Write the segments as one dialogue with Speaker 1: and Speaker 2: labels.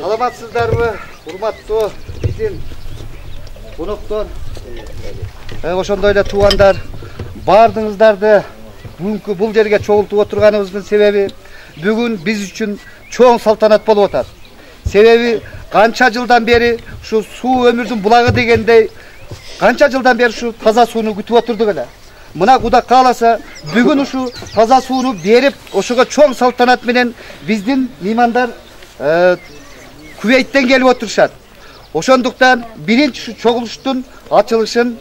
Speaker 1: Саламатсыздарбы, урматтуу биздин коноктор, ошондой эле туугандар, баардыгыңыздарды бүгүнкү бул жерге чогултуп отурганыбыздын себеби бүгүн биз үчүн чоң салтанат болуп атат. Себеби канча жылдан бери ушу суу өмүрдүн булагы дегендей канча жылдан бери ушу таза сууну күтүп отурдук эле. Мына Кудай кааласа бүгүн ушу таза сууну берип, ошого чоң салтанат менен биздин меймандар Кувейттен келип отурушат. Ошондуктан биринчи ушу чогулуштун ачылышын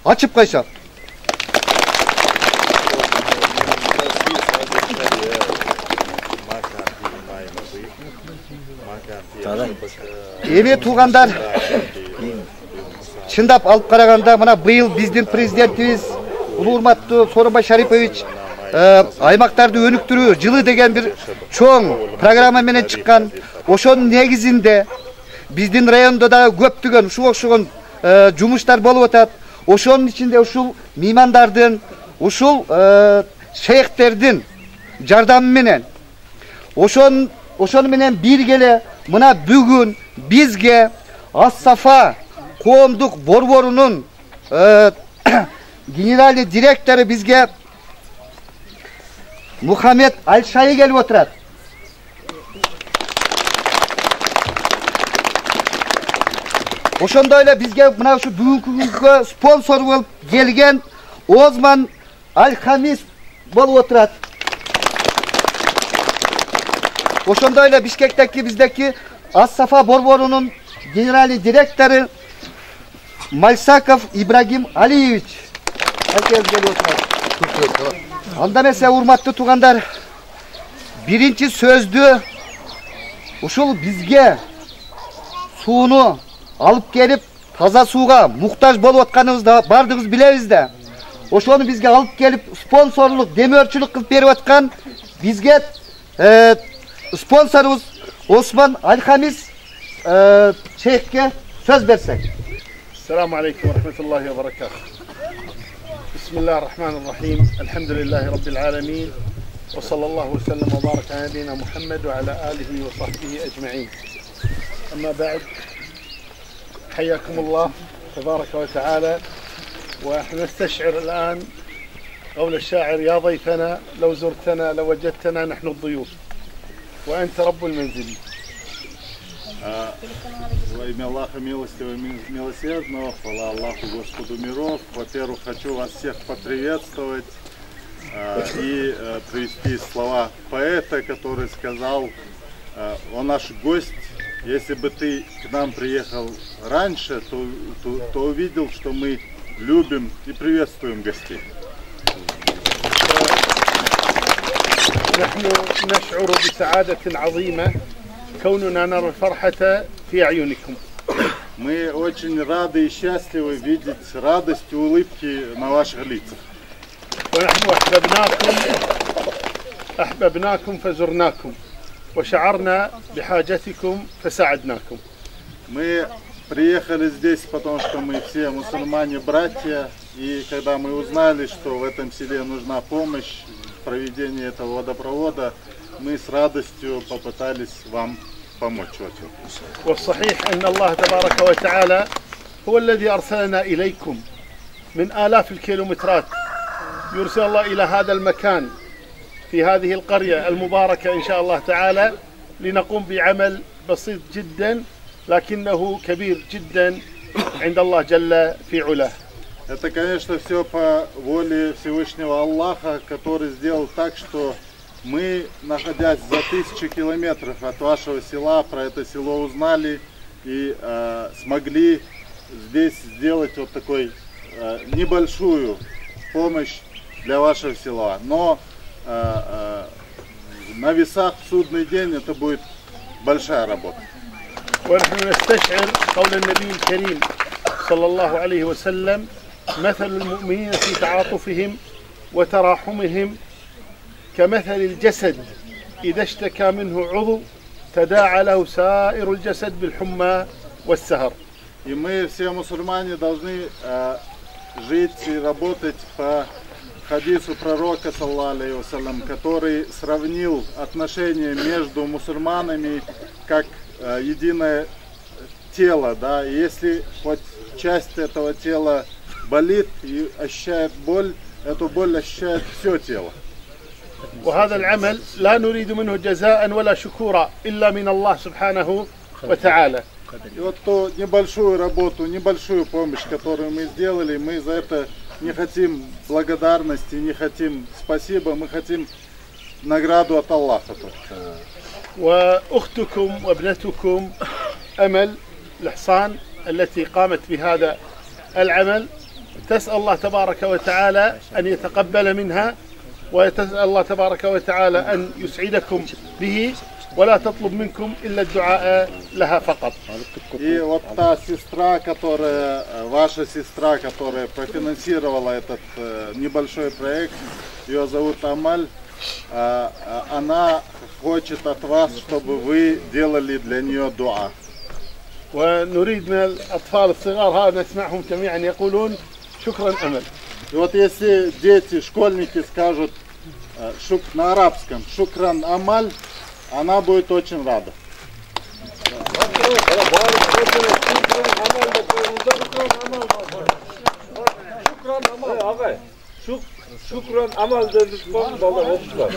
Speaker 1: ачып койсок. Эми туугандар, чындап алып караганда мына быйыл биздин президентибиз улуу урматтуу Сооронбай Шарипович аймактарды өнүктүрүү жылы деген бир чоң программа менен чыккан. Ошонун негизинде биздин райондо дагы көптөгөн ушуга окшогон жумуштар болуп атат. Ошонун ичинде ушул меймандардын, ушул шейхтердин жардамы менен ошону менен биргеле мына бүгүн бизге Ас-Сафа коомдук борборунун генеральный директору бизге Мухаммед Аль-Шай келип отурат. Ошондой эле бизге мына ушу бүгүнкү күнгө спонсор болуп келген Озман Аль-Хамис болуп отурат. Ошондой эле Бишкектеги биздеки Ас-Сафа борборунун генеральный директору Мальсаков Ибрагим Алиевич келип отурат. Анда эмесе урматтуу туугандар, биринчи сөздү ушул бизге сууну алып келип таза сууга муктаж болуп атканыбызды бардыгыбыз билебиз да. Ошону бизге алып келип спонсорлук, демөөрчүлүк кылып берип аткан бизге спонсорубуз Осман Аль-Хамис шейхке сөз берсек.
Speaker 2: Ассаламу алейкум ва рахматуллахи ва баракатух. Бисмиллахир рахманир рахим. Алхамдулиллахи раббил аламин. Ва саллаллаху ва саллам ва барака аля набийина Мухаммад ва аля алихи ва сахбихи аджмаин. Амма бa'd. حياكم الله تبارك وتعالى. ونستشعر الآن قول الشاعر: يا ضيفنا لو زرتنا لوجدتنا نحن الضيوف وأنت رب المنزل.
Speaker 3: Во имя Аллаха милостивого и милосердного, хвала Аллаху Господу миров. Во-первых, хочу вас всех поприветствовать и привести слова поэта, который сказал: «О наш гость, если бы ты к нам приехал раньше, то увидел, что мы любим и приветствуем гостей».
Speaker 2: نحن نشعر بسعادة عظيمة كوننا نرى الفرحة في أعينكم.
Speaker 3: Мы очень рады и счастливы видеть радость и улыбки на ваших лицах.
Speaker 2: ونحن أحببناكم فزرناكم وشعرنا بحاجتكم فساعدناكم.
Speaker 3: Мы приехали здесь, потому что мы все мусульмане-братья, и когда мы узнали, что в этом селе нужна помощь в проведении этого водопровода, мы с радостью попытались вам помочь.
Speaker 2: والصحيح أن الله تبارك وتعالى هو الذي أرسلنا إليكم من آلاف الكيلومترات. يرسل الله إلى هذا المكان في هذه القرية المباركة إن شاء الله تعالى لنقوم بعمل بسيط جدا لكنه كبير جدا عند الله جل في علاه.
Speaker 3: Это, конечно, все по воле Всевышнего Аллаха, который сделал так, что мы, находясь за 1000 километров от вашего села, про это село узнали и смогли здесь сделать вот такой небольшую помощь для вашего села. Но на весах в судный день это будет большая работа.
Speaker 2: ونحن نستشعر قول النبي الكريم صلى الله عليه وسلم: مثل المؤمنين في تعاطفهم وتراحمهم كمثل الجسد إذا اشتكى منه عضو تداعى له سائر الجسد بالحمى والسهر.
Speaker 3: И мы все мусульмане должны жить и работать по хадису пророка, саллаллаху алейхи вассалям, который сравнил отношения между мусульманами как единое тело, да, и если хоть часть этого тела болит и ощущает боль, эту боль ощущает все тело.
Speaker 2: وهذا العمل لا نريد منه جزاء ولا شكورا إلا من الله سبحانه وتعالى.
Speaker 3: И вот ту небольшую работу, небольшую помощь, которую мы сделали, мы за это не хотим благодарности, не хотим спасибо, мы хотим награду от Аллаха.
Speaker 2: وأختكم وابنتكم أمل الحصان التي قامت بهذا العمل تسأل الله تبارك وتعالى أن يتقبل منها وتسأل الله تبارك وتعالى أن يسعدكم به ولا تطلب منكم إلا الدعاء لها فقط.
Speaker 3: И вот та сестра, ваша сестра, которая профинансировала этот небольшой проект, ее зовут Амаль, она хочет от вас, чтобы вы делали для нее дуа.
Speaker 2: ونريد من الأطفال الصغار هذا نسمعهم جميعا يقولون شكرا أمل.
Speaker 3: И вот если дети, школьники скажут на арабском шукран Амаль, она будет очень рада.
Speaker 4: Şükran amal dedik ballar olmuşlar.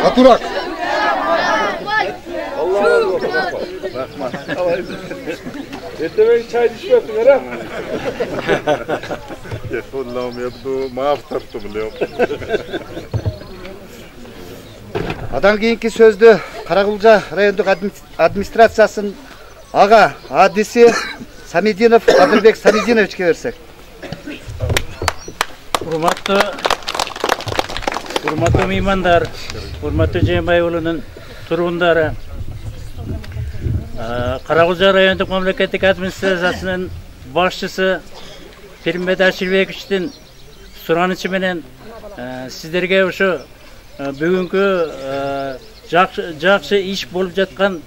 Speaker 5: Katurak.
Speaker 4: Ertemeyin çay içmesin herhalde.
Speaker 3: Kullanım yaptı, mağaftartı biliyorum.
Speaker 1: Adan keyinki сөзді Қарақұлжа райондық администрациясын аға адреси Самединов Адылбек Самединовичке берсек.
Speaker 6: Урматтуу меймандар, урматтуу Жээнбай уулунун тургундары, Қарақұлжа райондық мамлекеттик администрациясынын башчысы Пирмет Аширбековичтин суранычы менен сиздерге ушу бүгүнкү жакшы иш болуп жаткан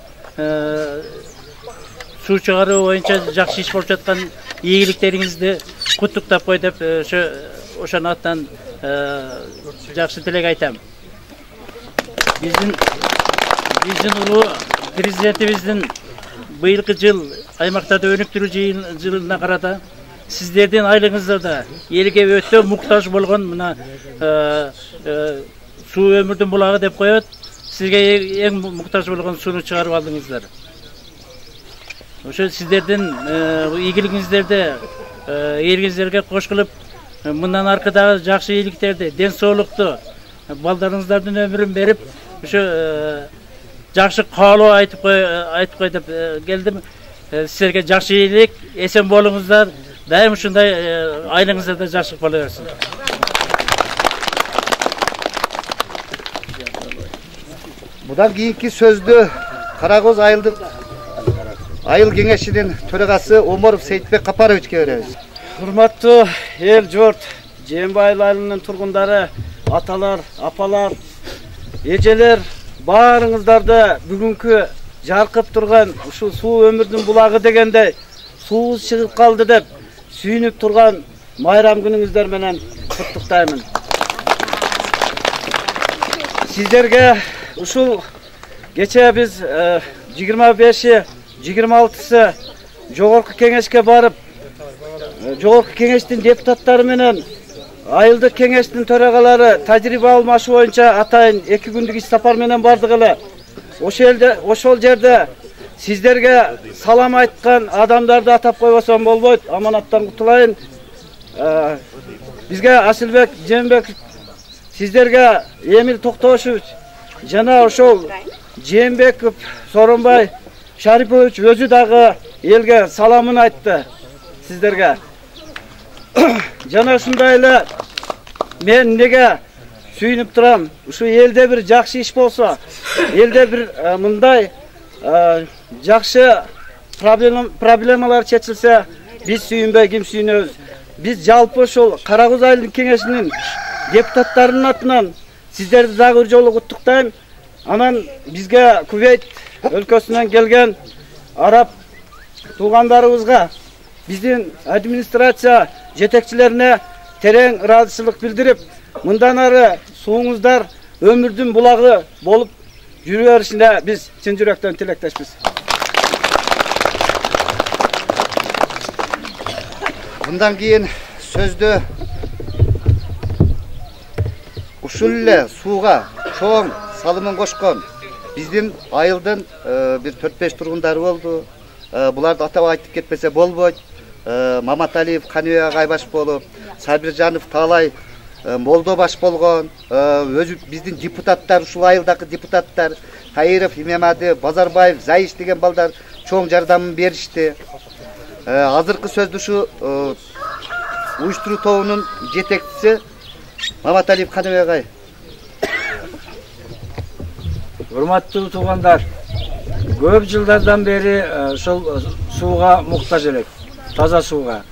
Speaker 6: суу чыгаруу боюнча жакшы иш болуп жаткан ийгиликтериңизди куттуктап кой деп ошонун аттан жакшы тилек айтам. Биздин улуу президентибиздин быйылкы жыл аймактарды өнүктүрүү жылына карата сиздердин айлыгыңыздарда элге өтө муктаж болгон мына суу өмүрдүн булагы деп коет. Сизге эң муктаж болгон сууну чыгарып алдыңыздар. Ошо сиздердин ийгилигиңиздерди элиңиздерге кошкулуп мындан аркадагы жакшы ийгиликтерди, ден соолукту, балдарыңыздардын өмүрүн берип, ошо жакшы каалоо айтып кой деп келдим. Силерге жакшы ийгилик, эсен болуңуздар, дайым ушундай айлыгыңыздарда жакшылык боло берсин.
Speaker 1: Бұдан кейінгі сөзді Қарақөз айыл кеңешінің төрағасы Омаров Сейітбек Қапаровичке береміз.
Speaker 7: Hurmatlı el jurt, Жээнбай айылынын тургундары, аталар, апалар, эжелер, баарыңыздарды бүгүнкү жаркып турган ушул суу өмүрдүн булагы дегенде суу чыгып калды деп сүйүнүп турган майрам күнүңүздөр менен куттуктаймын. Сиздерге ушул кече биз 25-26 жогорку кеңешке барып, жогорку кеңештин депутаттары менен айылдык кеңештин төрагалары тажрыйба алмашуу боюнча атайын 2 күндүк иш сапар менен бардык эле. Ошол жерде сиздерге салам айткан адамдарды атап койбосом болбойт. Аманаттан кутулайын. Бизге Асылбек Жээнбек, сиздерге Эмил Токтошевич жана ошол Жээнбеков Сооронбай Шарипович өзү дагы элге саламын айтты сиздерге. Жана ушундай эле мен неге сүйүнүп турам, ушу элде бир жакшы иш болсо, элде бир мындай жакшы проблемалар чечилсе, биз сүйүнбөй ким сүйүнөбүз. Биз жалпы ошол Қарақөз айылдын кеңешинин депутаттарынын атынан сиздерди дагы бир жолу куттуктайм. Анан бизге Кувейт өлкөсүнөн келген араб туугандарыбызга, биздин администрация жетекчилерине tereң ыраазычылык билдирип, мындан ары суuңуздар өмүрдүн булагы болуп жүрө беришине биз чын жүрөктөн тилектешпиз.
Speaker 1: Bundan keyin sözdü ушул эле сууга чоң салымын кошкон биздин айылдын bir 4-5 тургундары болду. Буларды атап айтып кетпесе болбойт. Маматалиев Каныбек агай баш болуп, Сабиржанов Таалай Молдо баш болгон, өзү биздин депутаттар, ушул айылдагы депутаттар, Таиров, Имемади, Базарбаев, Заиш деген балдар чоң жардамын беришти. Азыркы сөздү ушу уюштуруу тобунун жетекчиси Маматалиев Каныбек агай.
Speaker 7: Урматтуу туугандар, көп жылдардан бери ошол сууга муктаж элек, таза сууга.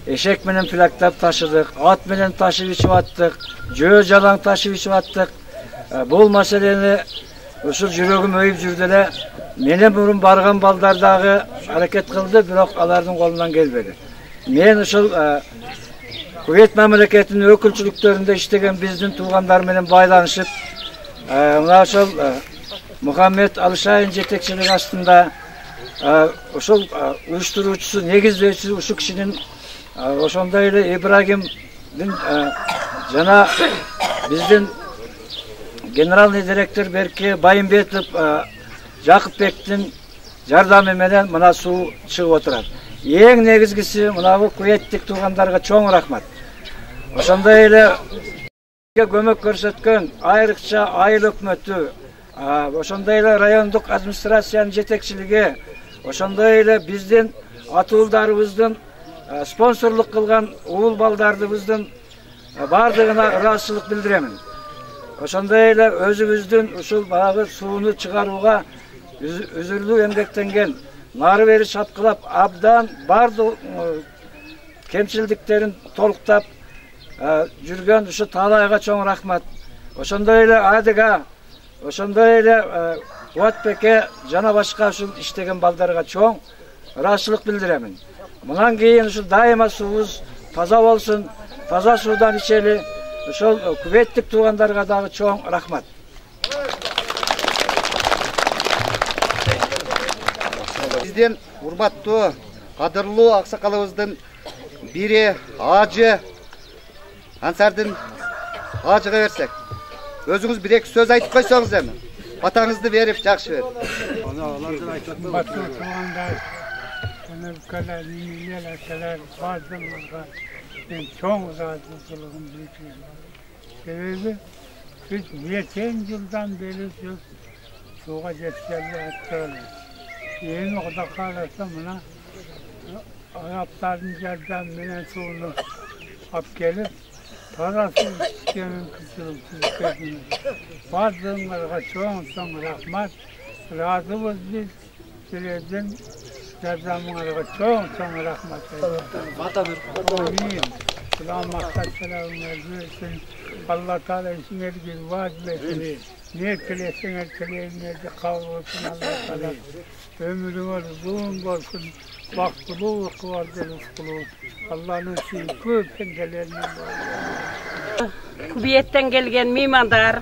Speaker 7: Эшек менен филактап ташыдык, ат менен ташып ичип аттык, жөө жалаң ташып ичип аттык. Бул маселени ушул жүрөгүм өйүп жүрдү эле. Менен мурун барган балдар дагы аракет кылды, бирок алардын колунан келбеди. Мен ушул Кувейт мамлекетинин өкүлчүлүктөрүндө иштеген биздин туугандар менен байланышып, мына ошол Мухаммед Алышайын жетекчилиги астында ошол уюштуруучусу, негиздөөчүсү ушу кишинин ошондой эле Ибрагимдин жана биздин генеральный директор Берке Байымбетов Жакыпбектин жардамы менен мына суу чыгып отурат. Эң негизгиси мына Кувейттик туугандарга чоң рахмат. Ошондой эле көмөк көрсөткөн айрыкча айыл өкмөтү, ошондой эле райондук администрациянын жетекчилиги, ошондой эле биздин атуулдарыбыздын спонсорлук кылган уул балдарыбыздын бардыгына ыраазычылык билдиремин. Ошондой эле өзүбүздүн ушул баягы сууну чыгарууга үзүрлүү эмгектенген, нары бери чапкылап, абдан бардык кемчилдиктерин толуктап жүргөн ушу Таалайга чоң рахмат. Ошондой эле Адыга, ошондой эле Кубатбекке жана башка ушул иштеген балдарга чоң ыраазычылык билдиремин. Мындан кийин ушул дайыма суубуз таза болсун, таза суудан ичели. Ошол Кувейттик туугандарга дагы чоң рахмат.
Speaker 1: Биздин урматтуу, кадырлуу аксакалыбыздын бири Ажы Ансардын Ажыга берсек. Өзүңүз бир эки сөз айтып койсоңуз эми. Батаңызды берип, жакшы берип.
Speaker 5: Ben çok razılığım büyütüyorum. Sebebi biz geçen yıldan beri suğa geçerli attırılır. Yeni oda kalırsa buna ayakların yerden bile suyunu alıp gelip parası isteyenin kısılıksız kediniz. Bazılarına çok rahmat, razıyız biz. Sizlerden Cezamınlara çok rahmet eylesin. Amin. Selam maksat selamını versin. Allah Teala işine bir vaaz versin. Ne tilesin erteleyin, kabul olsun Allah Teala. Ömrünüz uzun olsun. Baktulu, kıvardınız kulu. Allah'ın köp pencerelerinden
Speaker 8: Kuveyt'ten gelgen mimandar.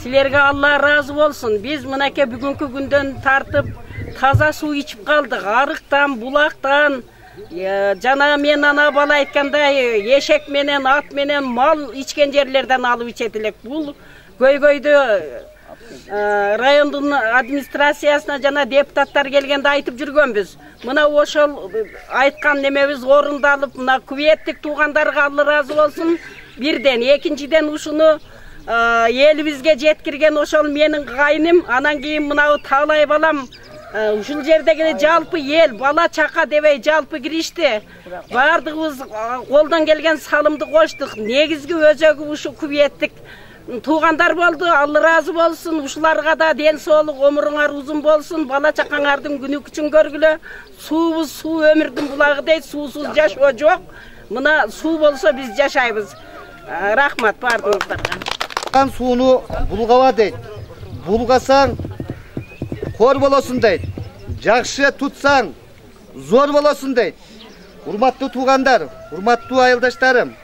Speaker 8: Sizlerge Allah razı olsun. Biz mınake bugünkü günden tartıp taza su içip kaldık. Arıktan, bulaktan, jana men ana bala aytkanday eşek menen, at menen, mal içken yerlerden alıp içetilek. Bul köy-köydü rayondun administrasiyasına jana deputatlar gelgende aytıp жүргөнбүz. Mına oşol aytkan nememiz orundalып, mına Kuveyttik tuğandarga Allah razı olsun. Birden, ekinciden uşunu elibizge jetkirgen oşol menin kayным, anan keyin mına Taалай balam ушул жердеги жалпы эл, бала чака дебей жалпы киришти. Бардыгыбыз колдон келген салымды коштук. Негизги өзөгү ушу Кувейттик туугандар болду. Алла разы болсун. Ушуларга да ден соолук, өмүрүңөр узун болсун. Бала чакаңардын күнү күчүн көргүлө. Суубуз суу өмүрдүн булагы дейт. Суусуз жашоо жок. Мына суу болсо биз жашайбыз. Рахмат бардыгыңыздарга.
Speaker 1: Сууну булгаба дейт. Булгасаң kor bolosун дейт. Жакшы tutsaң, zor bolosун дейт. Урматтуу туугандар, урматтуу айылдаштарым.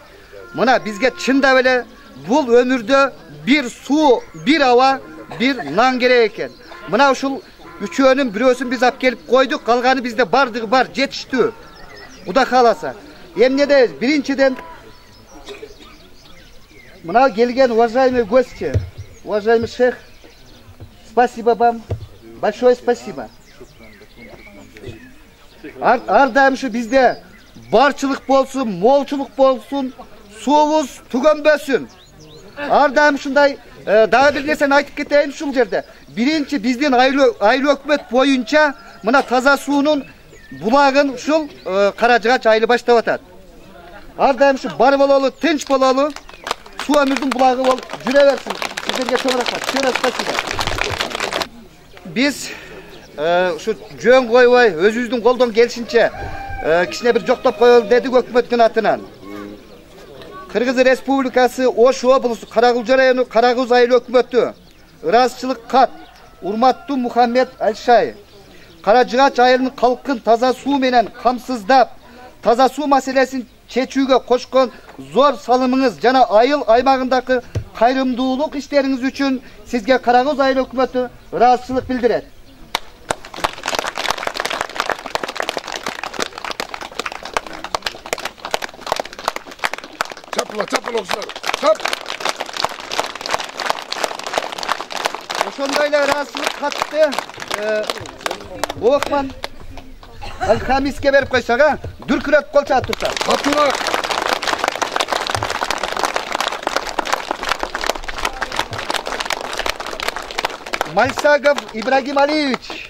Speaker 1: Mına bizge çında bile bul ömürde bir su, bir hava, bir nan gerek eken. Mına uşul üçünün birösün biz ap gelip koyduk, kalganı bizde bardığı var, жетişti. Bu da kalasa. Emnede birinciden mına gelgen уважаемый гости, уважаемый шейх, спасибо вам, большое спасибо. Ardayım şu bizde barçılık bolsun, molçuluk bolsun, suğuz tükenbesin. Ardayım şunday daha bir nersen aytıp keteyim şul yerde. Birinci bizden ayrı hükümet boyunca mına taza suunun bulağın şul Karacıgaç aylı başta atat. Ardayım şu bar bolalı, tinç bolalı, su ömürdün bulağı bol, jüre versin. Sizlerge çok rahmat. Şöyle spasiba. Biz şu jön koyvay, özümüzdün koldan gelişince kişine bir joktap koyalım dedik hükümetin atынан. Kırgız Respublikası Oş Oblusu Karagılca rayonu Karagöz aylı hükümeti ırazçılık kat Urmattu Muhammed Alşay Karacıgaç ayılının kalkın taza su menen kamsızdap taza su meselesini çeçüge koşkon zor salımınız jana ayıl aymağındaki kayrımdуулuk işleriniz üçün sizge Karagöz aylı hükümeti ırazçılık bildirer.
Speaker 9: Çapla okşular. Çap.
Speaker 1: Oşondayla rahatsızlık kattı. Oğukman Al-Hamis'e verip koysak ha. Dürküret kolça attırsa.
Speaker 9: Kapılar.
Speaker 1: Malsagov İbrahim Aliyeviç.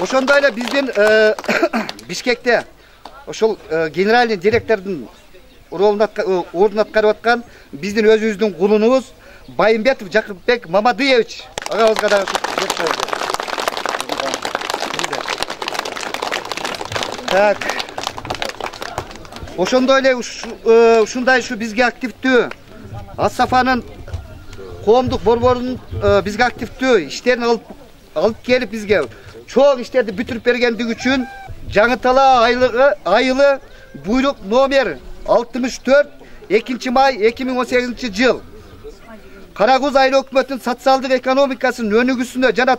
Speaker 1: Oşondayla bizden Bişkek'te oşol generalni direktorдун ордун аткарып аткан биздин өзүбүздүн кулунубуз Байымбетов Жакыпбек Мамадыевич агабызга да так ошондой эле ушундай ушу бизге активдүү Ас-Сафанын коомдук борборунун бизге активдүү иштерин алып келип бизге çoğu işlerde bütürüp bergendik üçün Жаңытала ayılı buyruk номер 64 2 may 2018 yıl Karagöz aylı hükümetin sotsialдык ekonomikasının önügüsünde jana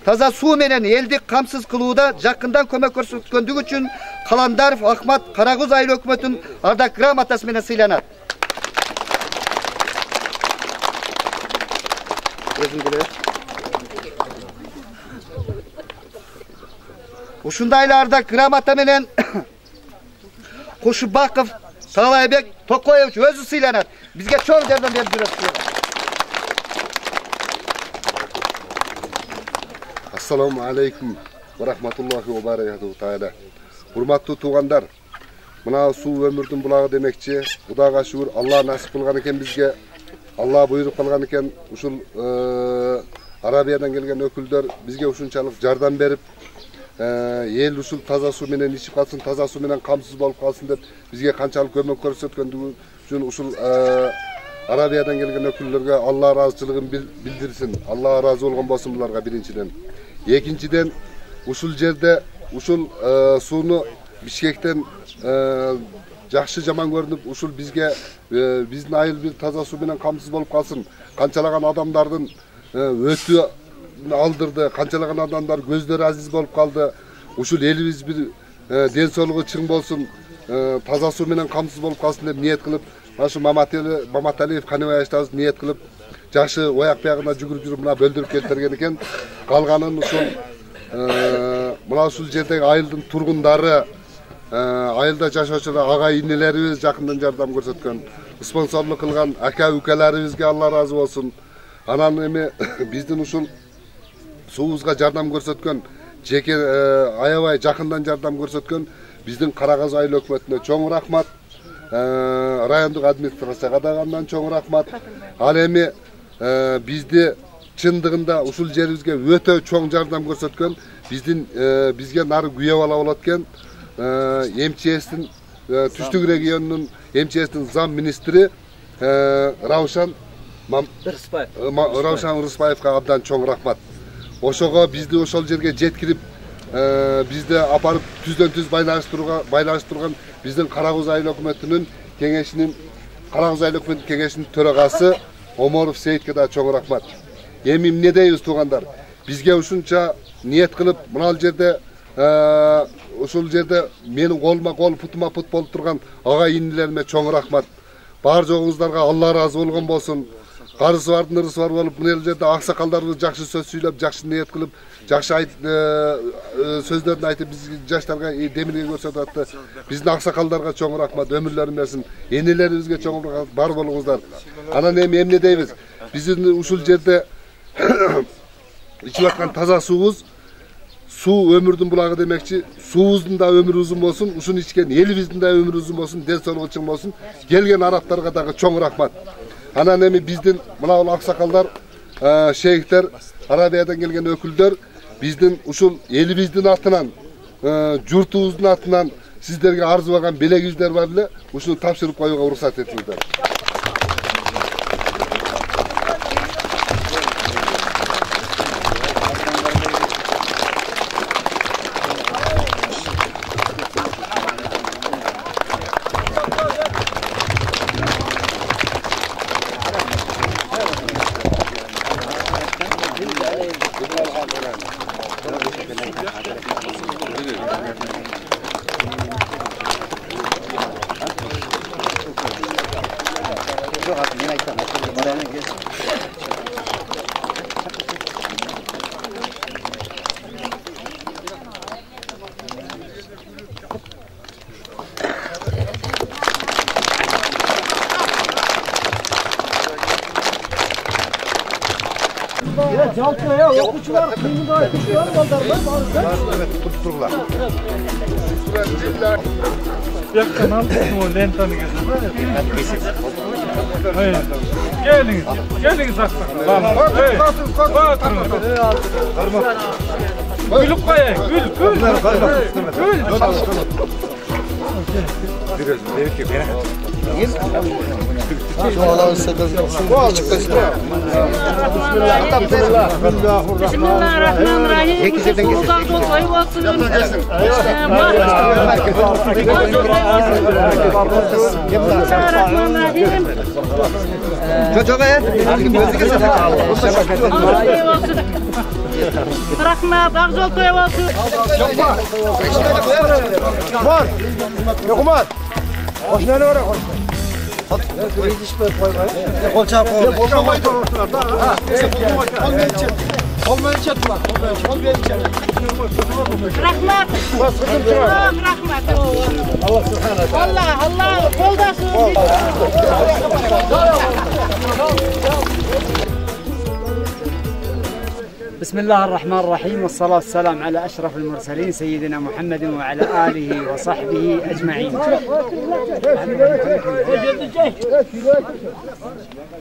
Speaker 1: taza su menen eldik kamsız kılууda jakындан kömek көрсөткөндүгү üçün Kalandarov Ahmat Karagöz aylı hükümetin ardak gрамотасы менен сыйланат. Ушундайларда грамота менен Кушубаков Талайбек Токоевич өзү сыйланат. Бизге чоң жардам берип жүрөт.
Speaker 9: Ассаламу алейкум ва рахматуллахи ва баракатуху таала. Урматтуу туугандар, мына суу өмүрдүн булагы демекчи. Кудайга шүгүр, Алла насип кылган экен бизге. Алла буйруп калган экен ушул Арабиядан келген өкүлдөр бизге ушунчалык жардам берип ел ушул таза суу менен ичип калсын, таза суу менен камсыз болуп калсын деп бизге канчалык көмөк көрсөткөндүгү үчүн ушул Арабиядан келген өкүлдөргө Алла ыраазычылыгын билдирсин. Алла ыраазы болгон болсун буларга биринчиден. Экинчиден ушул жерде ушул сууну Бишкектен жакшы жаман көрүнүп ушул бизге биздин айыл бир таза суу менен камсыз болуп калсын. Канчалаган адамдардын өтү алдырды, канчалаган адамдар көздөрү азиз болуп калды. Ушул элибиз бир ден соолугу чың болсун, таза суу менен камсыз болуп калсын деп ниет кылып, ашы Маматалиев Каныбай аштабыз ниет кылып, жашы ояк биягына жүгүрүп мына бөлдүрүп келтирген экен. Калганын ушул мына ушул жердеги айылдын тургундары, айылда жашоочулар, ага инелерибиз жакындан жардам көрсөткөн, спонсорлук кылган ака укаларыбызга Алла ыраазы болсун. Анан эми биздин ушул суубузга жардам көрсөткөн, жеке аябай жакындан жардам көрсөткөн биздин Карагөз айыл өкмөтүнө чоң рахмат. Райондук администрацияга да андан чоң рахмат. Ал эми бизди чындыгында ушул жерибизге өтө чоң жардам көрсөткөн бизге нары күйөө бала болот экен. МЧСтин Түштүк регионунун МЧСтин зам министри Раушан Рыспаевга абдан чоң рахмат. ошого бизди ошол жерге жеткирип бизди апарып түздөн түз байланыштырган биздин Кара Кыз айыл өкмөтүнүн кеңешинин төрагасы Оморов Сейитке да чоң рахмат. Эми эмне дейбиз туугандар? Бизге ушунча ниет кылып мына жерде ошол жерде менин колума кол, путума пут болуп турган ага инилериме чоң рахмат. Бар жоғыңыздарга Алла разы болгон болсун. Карысы бардын ырысы бар болуп, мына жерде аксакалдарыбыз жакшы сөз сүйлөп, жакшы ниет кылып, жакшы сөздөрдүн айтып биз жаштарга демилге көрсөтүп атты. Биздин аксакалдарга чоң рахмат, өмүрлөрүн берсин. Энелерибизге чоң рахмат, бар болуңуздар. Анан эми эмне дейбиз? Биздин ушул жерде ичип аткан таза суубуз, суу өмүрдүн булагы демекчи, суубуздун да өмүрү узун болсун, ушуну ичкен элибиздин да өмүрү узун болсун, ден соолугу чың болсун. Келген араптарга дагы чоң рахмат. Анан эми биздин мына аксакалдар, шейхтер, Арабиядан келген өкүлдөр биздин ушул элибиздин атынан, журтубуздун атынан сиздерге арзыбаган белегиңиздер бар эле, ушуну тапшырып коюуга уруксат этиңиздер.
Speaker 7: Jalkaya okuçular, kıyımda okuçular baldarlar.
Speaker 9: Evet, tutturlar.
Speaker 4: Yakın al, o lentanı getir. Hayır. Geliniz aksak. Gülüp koyayım, gül.
Speaker 8: Bismillahirrahmanirrahim.
Speaker 1: Çocuğa ya.
Speaker 8: Rahmat, Akjol to'y olsun.
Speaker 7: Kumar. Kumar. Qo'shnini o'ra qo'y. Qo'lcha qo'y.
Speaker 8: Rahmat. Rahmat. Allah qo'ldasin.
Speaker 10: بسم الله الرحمن الرحيم والصلاة والسلام على أشرف المرسلين سيدنا محمد وعلى آله وصحبه أجمعين.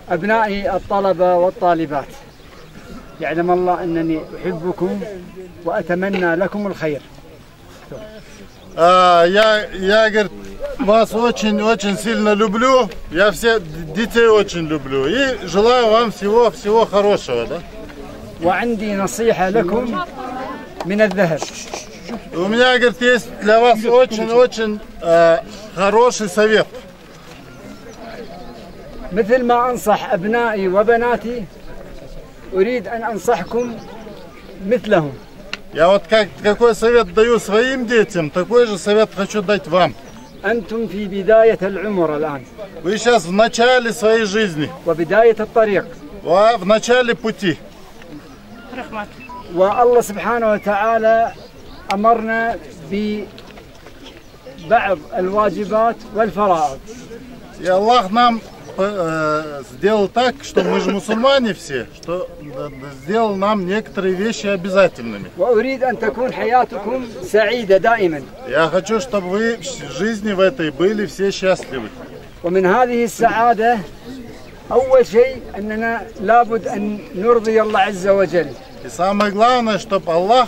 Speaker 10: أبنائي الطلبة والطالبات، يعلم الله أنني أحبكم وأتمنى لكم الخير.
Speaker 3: Я, говорит, вас очень сильно люблю, я всех детей очень люблю и желаю вам всего хорошего, да?
Speaker 10: وعندي نصيحة لكم من الذهب.
Speaker 3: У меня, говорит, есть для вас очень хороший совет.
Speaker 10: مثل ما أنصح أبنائي وبناتي أريد أن أنصحكم مثلهم.
Speaker 3: Я вот какой совет даю своим детям, такой же совет хочу дать вам.
Speaker 10: أنتم في بداية العمر الآن.
Speaker 3: Вы сейчас в начале своей жизни.
Speaker 10: وبداية الطريق.
Speaker 3: В начале пути.
Speaker 10: والله سبحانه وتعالى أمرنا ببعض الواجبات والفرائض.
Speaker 3: И Аллах нам сделал так, что мы же мусульмане все, что сделал нам некоторые вещи обязательными.
Speaker 10: وأريد أن تكون حياتكم سعيدة دائما.
Speaker 3: Я хочу, чтобы вы в жизни в этой были все счастливы.
Speaker 10: ومن هذه السعادة أول شيء أننا لابد أن نرضي الله عز وجل.
Speaker 3: И самое главное, чтобы Аллах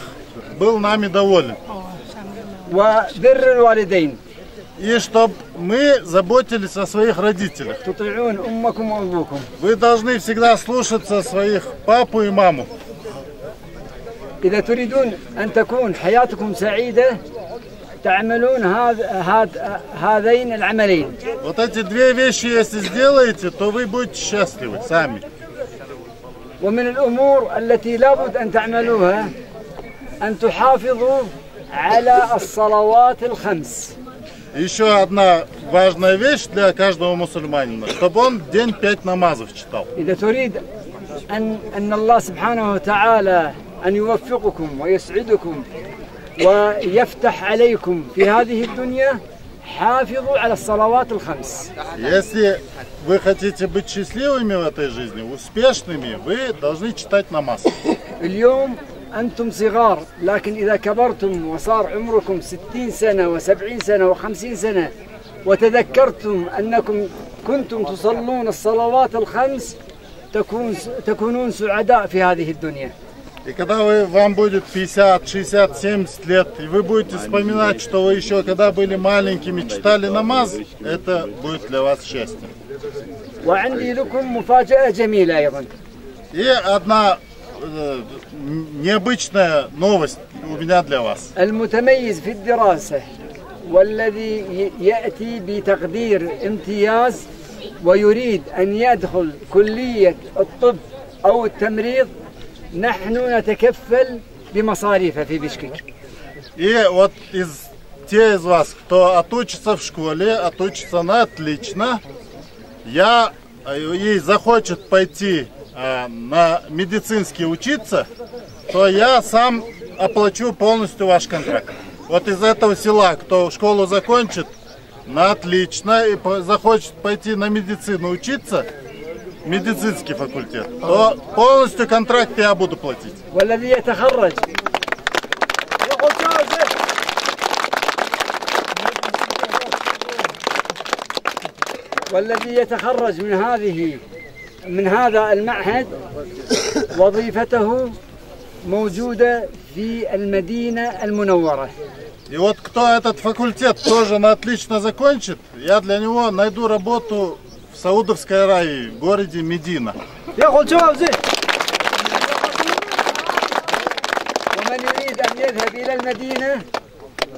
Speaker 3: был нами доволен.
Speaker 10: وبر الوالدين.
Speaker 3: И чтобы мы заботились о своих родителях.
Speaker 10: تطيعون أمكم وأبوكم.
Speaker 3: Вы должны всегда слушаться своих папу и маму.
Speaker 10: إذا تريدون أن تكون حياتكم سعيدة تعملون هذين العملين.
Speaker 3: Вот эти две вещи, если сделаете, то вы будете счастливы сами.
Speaker 10: ومن الأمور التي لابد أن تعملوها أن تحافظوا على الصلوات الخمس.
Speaker 3: Еще одна важная вещь для каждого мусульманина, чтобы он в день 5 намазов читал.
Speaker 10: إذا تريد أن الله سبحانه وتعالى أن يوفقكم ويسعدكم ويفتح عليكم في هذه الدنيا حافظوا على الصلوات الخمس.
Speaker 3: Если вы хотите быть счастливыми в этой жизни, успешными, вы должны читать намаз.
Speaker 10: اليوم أنتم صغار، لكن إذا كبرتم وصار عمركم 60 سنة و70 سنة و50 سنة وتذكرتم أنكم كنتم تصلون الصلوات الخمس تكونون سعداء في هذه الدنيا.
Speaker 3: И когда вам будет 50, 60, 70 лет, и вы будете вспоминать, что вы еще когда были маленькими читали намаз, это будет для вас счастье.
Speaker 10: وعندي لكم مفاجأة جميلة أيضا.
Speaker 3: И одна необычная новость у меня для вас.
Speaker 10: المتميز في الدراسة والذي يأتي بتقدير امتياز ويريد أن يدخل كلية الطب أو التمريض نحن نتكفل بمصاريفه في بشكك.
Speaker 3: И вот те из вас, кто отучится в школе, отучится на отлично, ей захочет пойти на медицинский учиться, то я сам оплачу полностью ваш контракт. Вот из этого села, кто школу закончит на отлично и захочет пойти на медицину учиться, медицинский факультет, то полностью контракт я буду платить.
Speaker 10: والذي يتخرج من هذا المعهد وظيفته موجودة في المدينة المنورة.
Speaker 3: И вот кто этот факультет тоже на отлично закончит, я для него найду работу в Саудовской Аравии, в городе Медина.
Speaker 10: ومن يريد أن يذهب إلى المدينة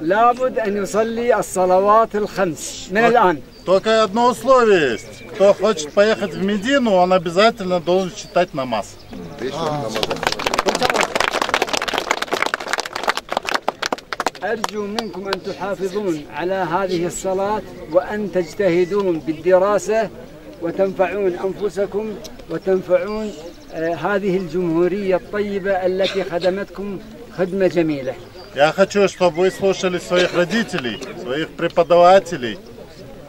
Speaker 10: لابد أن يصلي الصلوات الخمس من الآن.
Speaker 3: Только одно условие есть. Кто хочет поехать в Медину, он обязательно должен читать намаз.
Speaker 10: أرجو منكم أن تحافظون على هذه الصلاة وأن تجتهدون بالدراسة وتنفعون أنفسكم وتنفعون هذه الجمهورية الطيبة التي خدمتكم خدمة جميلة.
Speaker 3: Я хочу, чтобы вы слушали своих родителей, своих преподавателей,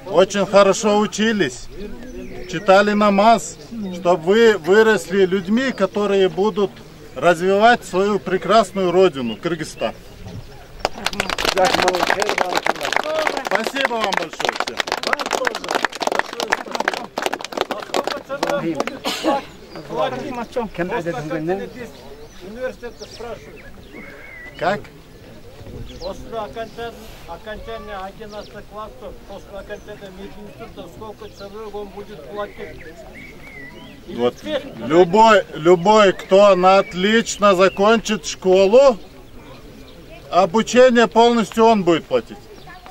Speaker 3: очень хорошо учились, читали намаз, чтобы вы выросли людьми, которые будут развивать свою прекрасную родину, Кыргызстан. Спасибо вам большое всем. Как?
Speaker 11: После окончания 11 классов, после окончания мединститута, сколько человек он будет платить?
Speaker 3: Вот любой, кто на отлично закончит школу, обучение полностью он будет платить.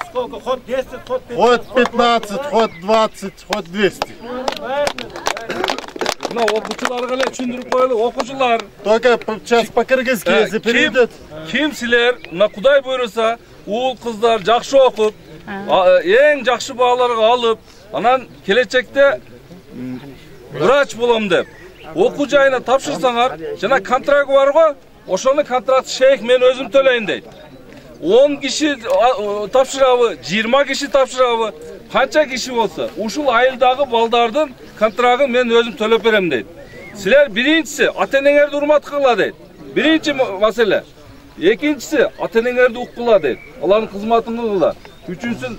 Speaker 11: Сколько? Хоть 10, хоть 15?
Speaker 3: Хоть 15, хоть 20, хоть 200. Только сейчас по-кыргызски, если перейдет.
Speaker 4: Kimsiler, Kuday buyursa, uğul kızlar жақсы оқып, ең жақсы бағаларға алып, анан келечекте врач болам деп. Оқу жайына тапшырсаңар, жана контракт бар ғой, ошоны контракт шейх мен өзім төлейін дейді. 10 киши тапшырабы, 20 киши тапшырабы, қанша киши болса, ушул айылдағы балдардың контрагын мен өзім төлеп берем дейді. Силер биринчisi ата-энеңерди урмат кыла дейт. Биринчи маселе. Экинчisi ата-энеңерди уккула дейт. Алардын кызматын кыла. Үчүнчүсү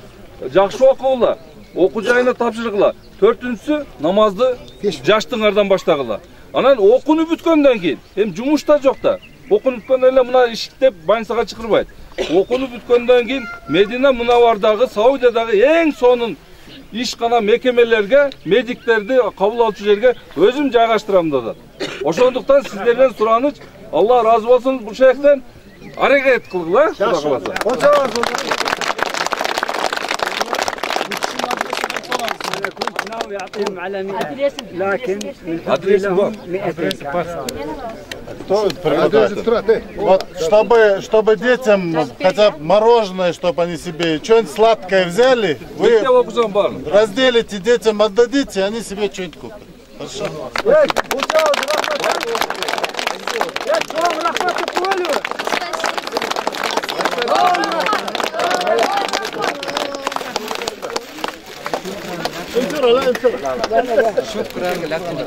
Speaker 4: жакшы окугула, окуу жайына тапшыргыла. Төртүнчүсү намазды жаштыңардан баштагыла. Анан окууну бүткөндөн кийин, эми жумушта жок да. Окууну бүткөндөн эле мына иштеп больницага чакырбайт. Окууну бүткөндөн кийин Медина Мунаввардагы, Саудиядагы эң сонун ишкана мекемелерге, медиктерди кабыл алчу жерге өзүм жайгаштырам деді. Ошондуктан сиздерден сураныч, Allah razı olsun bu şeyhten. Hareket kılgılar. Xudo xolasa.
Speaker 10: يعطيهم على 100 لكن
Speaker 4: لهم
Speaker 10: 200
Speaker 3: Вот, чтобы детям хотя бы мороженое, чтобы они себе что-нибудь сладкое взяли, вы разделите детям, отдадите, они себе что-нибудь купят. Хорошо?
Speaker 12: شكرا لكم.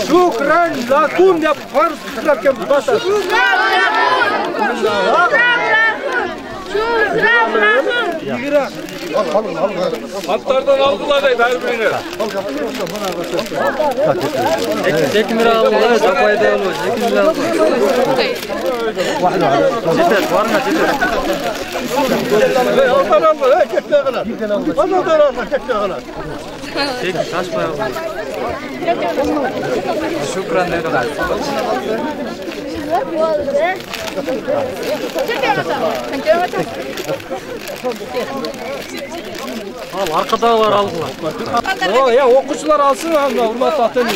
Speaker 11: شكرا لكم يا فرس لكم بطل.
Speaker 4: Hatlardan aldılar deydi her birine.
Speaker 12: Çekimler aldılar, zapayı da alıyor. Çekimler aldılar. Yeter, var mı? Yeter.
Speaker 11: Aldan aldılar, kekle kadar. Aldan aldılar, kekle kadar.
Speaker 12: Çekim, kaç para aldılar? Şükran dedi. Al arkadalar aldılar.
Speaker 11: O ya okuçular alsın ama hurmatlı atölye.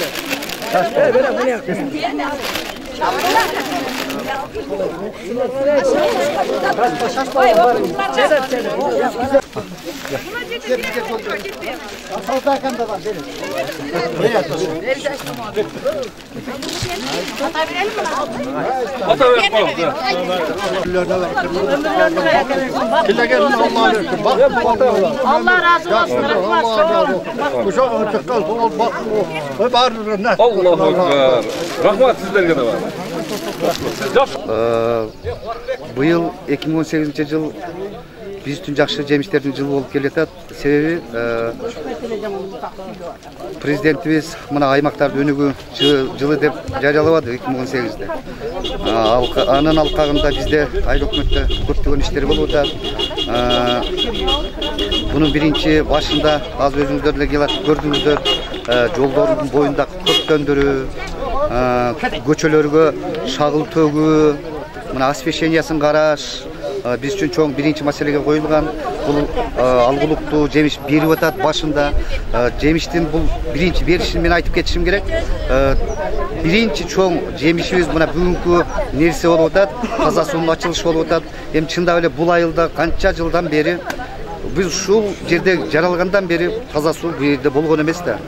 Speaker 8: Allah razı olsun.
Speaker 4: Allahu Ekber. Rahmat sizlerge de var.
Speaker 1: Быйыл 2018 жыл биз үчүн жакшы жемиштердин жылы болуп келатат. Себеби президентибиз мына аймактарды өнүгүү жылы деп жарыялабады 2018-де. Анын алкагында бизде айыл өкмөттө көптөгөн иштер болуп атат. Bunun birinci başında az özünüzдөр деле көрдүңүздөр, жолдордун боюнда көптөндүрүү, көчөлөргө шагыл төгүү, мына освещениясын караш биз үчүн чоң биринчи маселеге коюлган. Бул алгылыктуу жемиш берип атат башында. Жемиштин бул биринчи беришин мен айтып кетишим керек. Биринчи чоң жемишибиз мына бүгүнкү нерсе болуп атат. Таза суунун ачылышы болуп атат. Эми чындап эле бул айылда канча жылдан бери biz ушул жерде жаралгандан бери таза суу бу жерде болгон эмес да.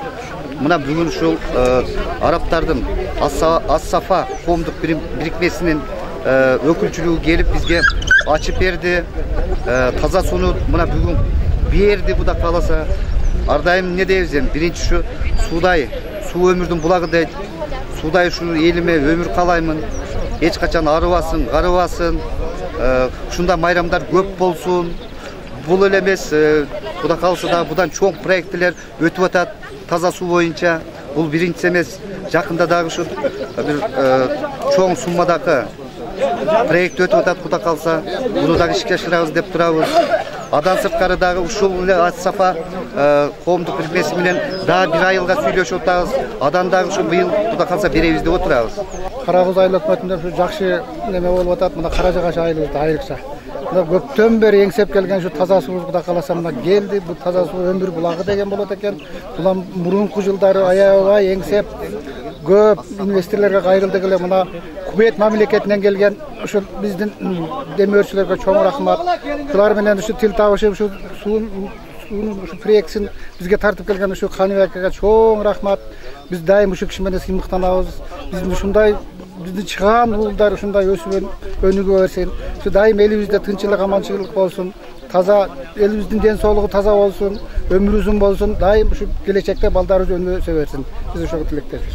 Speaker 1: Мына бүгүн ушул арабтардын Ас-Сафа коомдук бирикмесинин өкүлчүлүгү келип бизге ачып берди. Таза сууну мына бүгүн берди Кудай кааласа. Ар дайым эмне дейбиз эми? Биринчи ушу суудай, суу өмүрдүн булагы дейт. Суудай ушуну элиме өмүр каалаймын. Эч качан арыбасын, карыбасын. Ушундай майрамдар көп болсун. Бул эле эмес, Кудай кааласа да будан чоң проекттер өтүп атат таза суу боюнча. Бул биринчиси эмес, жакында дагы ушу бир чоң суммадагы проект өтүп атат Кудай кааласа. Буну дагы ишке ашырабыз деп турабыз. Адан сырткары дагы ушул эле Ас-Сафа коомдук бирикмеси менен дагы бир айылга сүйлөшүп атабыз. Адан дагы ушу быйыл Кудай кааласа беребиз деп отурабыз.
Speaker 13: Карагөз айыл өкмөтүндө ушу жакшы неме болуп атат. Мына Каражагаш айылыбызда айрыкча. Көптөн бери эңсеп келген ушу таза суу Кудай кааласа мына келди. Бул таза суу өмүр булагы деген болот экен. Булам мурунку жылдары аябай эңсеп көп инвесторлорго кайрылды эле. Мына Кувейт мамлекетинен келген ушул биздин демөөрчүлөргө чоң рахмат. Булар менен ушу тил табышып ушу суунун ушу проектин бизге тартып келген ушу Каныбекке чоң рахмат. Биз дайым ушу киши менен сыймыктанабыз. Биздин ушундай биздин чыгаан уулдар ушундай өсүп өнүгө берсин. Ушу дайым элибизде тынччылык, аманчылык болсун. Таза элибиздин ден соолугу таза болсун, өмүрү узун болсун. Дайым ушу келечекте балдарыбыз өнүгө берсин. Биз ошого тилектешпиз.